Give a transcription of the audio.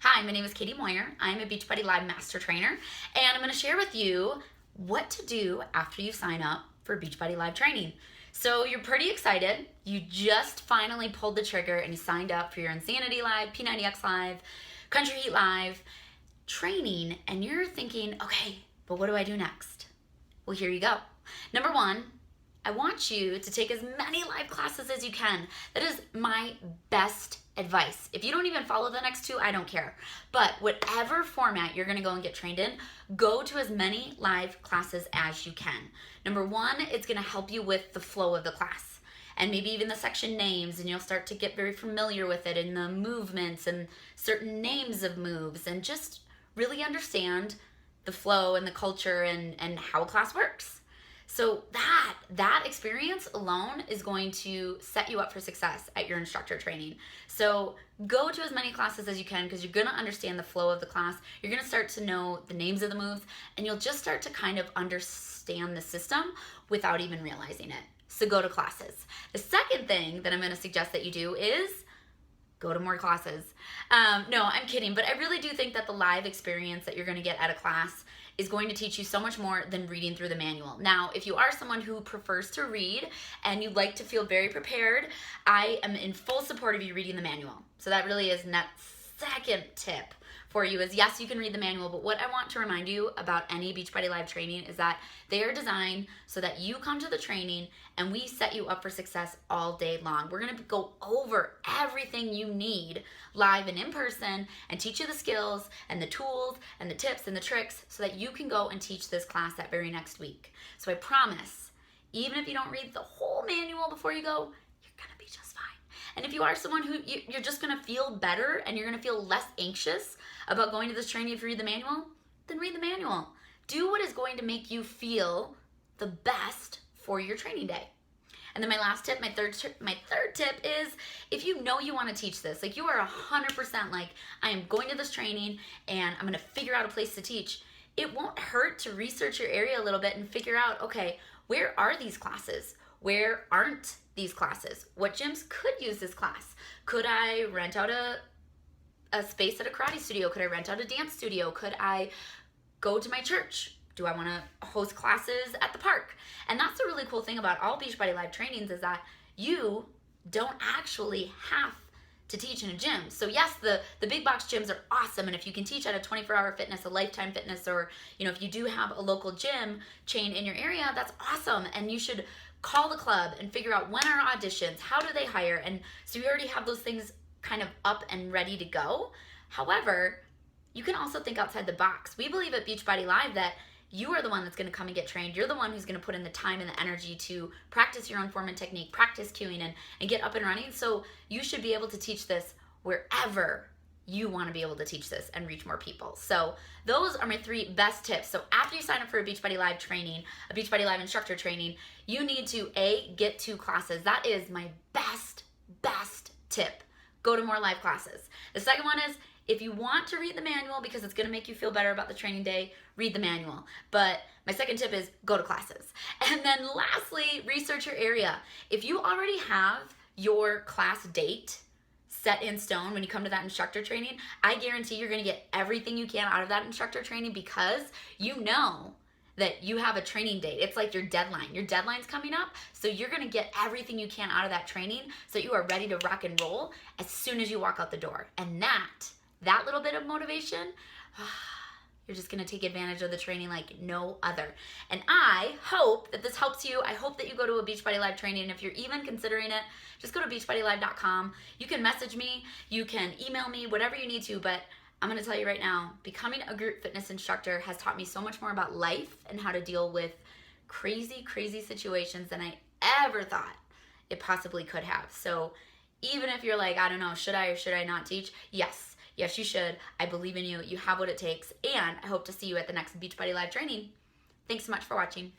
Hi, my name is Kjmeuer. I'm a Beachbody Live Master Trainer, and I'm going to share with you what to do after you sign up for Beachbody Live training. So you're pretty excited. You just finally pulled the trigger and you signed up for your Insanity Live, P90X Live, Country Heat Live training, and you're thinking, okay, but what do I do next? Well, here you go. Number one, I want you to take as many live classes as you can. That is my best advice. If you don't even follow the next two, I don't care. But whatever format you're gonna go and get trained in, go to as many live classes as you can. Number one, it's gonna help you with the flow of the class and maybe even the section names, and you'll start to get very familiar with it and the movements and certain names of moves, and just really understand the flow and the culture and how a class works. So that experience alone is going to set you up for success at your instructor training. So go to as many classes as you can, because you're gonna understand the flow of the class. You're gonna start to know the names of the moves, and you'll just start to kind of understand the system without even realizing it. So go to classes. The second thing that I'm gonna suggest that you do is go to more classes. No, I'm kidding, but I really do think that the live experience that you're gonna get at a class is going to teach you so much more than reading through the manual. Now, if you are someone who prefers to read and you like to feel very prepared, I am in full support of you reading the manual. So that really is that second tip for you is, yes, you can read the manual, but what I want to remind you about any Beachbody Live training is that they are designed so that you come to the training and we set you up for success all day long. We're gonna go over everything you need live and in person and teach you the skills and the tools and the tips and the tricks so that you can go and teach this class that very next week. So I promise, even if you don't read the whole manual before you go, you're gonna be just fine. And if you are someone who you're just gonna feel better and you're gonna feel less anxious about going to this training if you read the manual, then read the manual. Do what is going to make you feel the best for your training day. And then my last tip, my third tip is, if you know you want to teach this, like you are 100% like, I am going to this training and I'm going to figure out a place to teach, it won't hurt to research your area a little bit and figure out, okay, where are these classes? Where aren't these classes? What gyms could use this class? Could I rent out a space at a karate studio? Could I rent out a dance studio? Could I go to my church? Do I want to host classes at the park? And that's the really cool thing about all Beachbody Live trainings, is that you don't actually have to teach in a gym. So yes, the big box gyms are awesome, and if you can teach at a 24-hour fitness, a Lifetime Fitness, or if you do have a local gym chain in your area, that's awesome. And you should call the club and figure out when are auditions, how do they hire, and so you already have those things kind of up and ready to go. However, you can also think outside the box. We believe at Beachbody Live that you are the one that's going to come and get trained. You're the one who's going to put in the time and the energy to practice your own form and technique, practice cueing, and get up and running. So you should be able to teach this wherever you want to be able to teach this and reach more people. So those are my three best tips. So after you sign up for a Beachbody Live training, a Beachbody Live instructor training, you need to get 2 classes. That is my best tip. Go to more live classes. The second one is, if you want to read the manual because it's going to make you feel better about the training day, read the manual. But my second tip is go to classes. And then lastly, research your area. If you already have your class date set in stone when you come to that instructor training, I guarantee you're going to get everything you can out of that instructor training, because you know that you have a training date. It's like your deadline. Your deadline's coming up, so you're gonna get everything you can out of that training so that you are ready to rock and roll as soon as you walk out the door. And that little bit of motivation, you're just gonna take advantage of the training like no other. And I hope that this helps you. I hope that you go to a Beachbody Live training. And if you're even considering it, just go to beachbodylive.com. You can message me, you can email me, whatever you need to, but I'm gonna tell you right now, becoming a group fitness instructor has taught me so much more about life and how to deal with crazy situations than I ever thought it possibly could have. So even if you're like, I don't know, should I or should I not teach? Yes, you should. I believe in you. You have what it takes. And I hope to see you at the next Beachbody Live training. Thanks so much for watching.